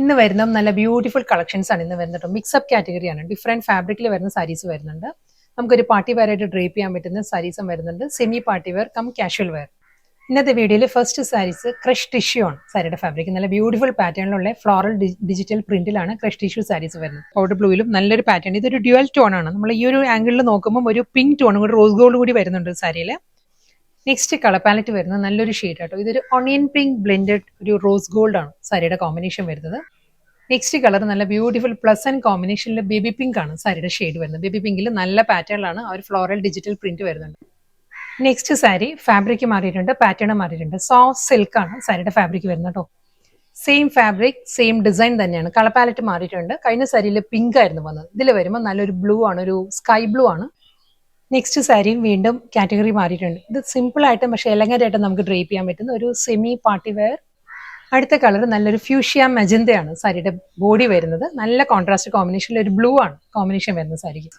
ഇന്ന് വരുന്ന നല്ല ബ്യൂട്ടിഫുൾ കളക്ഷൻസ് ആണ് ഇന്ന് വരുന്നത്. മിക്സപ്പ് കാറ്റഗറിയാണ്. ഡിഫറെന്റ് ഫാബ്രിക്കിൽ വരുന്ന സാരീസ് വരുന്നുണ്ട്. നമുക്കൊരു പാർട്ടി വെയർ ആയിട്ട് ഡ്രേപ്പ് ചെയ്യാൻ പറ്റുന്ന സാരീസും വരുന്നുണ്ട്. Semi party wear cum casual wear. ഇന്നത്തെ വീഡിയോയിൽ ഫസ്റ്റ് സാരീസ് ക്രഷ് ടിഷ്യൂ ആണ്. സാരിയുടെ ഫാബ്രിക് നല്ല ബ്യൂട്ടിഫുൾ പാറ്റേണിലുള്ള ഫ്ലോറൽ ഡിജിറ്റൽ പ്രിന്റിലാണ് ക്രഷ് ടിഷ്യൂ സാരീസ് വരുന്നത്. പൗഡർ ബ്ലൂയിലും നല്ലൊരു പാറ്റേൺ. ഇതൊരു ഡ്യുവൽ ടോൺ ആണ്. നമ്മൾ ഈ ഒരു ആംഗിളിൽ നോക്കുമ്പോൾ ഒരു പിങ്ക് ടോൺ കൂടി, റോസ് ഗോൾഡ് കൂടി വരുന്നുണ്ട് സാരിയിൽ. നെക്സ്റ്റ് കളർ പാലറ്റ് വരുന്നത് നല്ലൊരു ഷെയ്ഡ് ആട്ടോ. ഇതൊരു ഓണിയൻ പിങ്ക് ബ്ലെൻഡഡ് ഒരു റോസ് ഗോൾഡ് ആണ് സാരിയുടെ കോമ്പിനേഷൻ വരുന്നത്. നെക്സ്റ്റ് കളർ നല്ല ബ്യൂട്ടിഫുൾ പ്ലസ് ആൻഡ് കോമ്പിനേഷനിൽ ബേബി പിങ്ക് ആണ് സാരിയുടെ ഷെയ്ഡ് വരുന്നത്. ബേബി പിങ്കിൽ നല്ല പാറ്റേണിലാണ് ആ ഒരു ഫ്ലോറൽ ഡിജിറ്റൽ പ്രിന്റ് വരുന്നുണ്ട്. നെക്സ്റ്റ് സാരി ഫാബ്രിക് മാറിയിട്ടുണ്ട്, പാറ്റേൺ മാറിയിട്ടുണ്ട്. സോഫ്റ്റ് സിൽക്ക് ആണ് സാരിയുടെ ഫാബ്രിക് വരുന്നത് കേട്ടോ. സെയിം ഫാബ്രിക് സെയിം ഡിസൈൻ തന്നെയാണ്. കളർ പാലറ്റ് മാറിയിട്ടുണ്ട്. കഴിഞ്ഞ സാരിയിൽ പിങ്ക് ആയിരുന്നു വന്നത്. ഇതിൽ വരുമ്പോൾ നല്ലൊരു ബ്ലൂ ആണ്, ഒരു സ്കൈ ബ്ലൂ ആണ്. നെക്സ്റ്റ് സാരിയും വീണ്ടും കാറ്റഗറി മാറിയിട്ടുണ്ട്. ഇത് സിമ്പിൾ ആയിട്ടും പക്ഷേ എലഗന്റ് ആയിട്ടും നമുക്ക് ഡ്രേപ്പ് ചെയ്യാൻ പറ്റുന്ന ഒരു സെമി പാർട്ടി വെയർ. അടുത്ത കളർ നല്ലൊരു ഫ്യൂഷ്യ മജന്തയാണ് സാരിയുടെ ബോഡി വരുന്നത്. നല്ല കോൺട്രാസ്റ്റ് കോമ്പിനേഷനിൽ ഒരു ബ്ലൂ ആണ് കോമ്പിനേഷൻ വരുന്നത് സാരിക്ക്.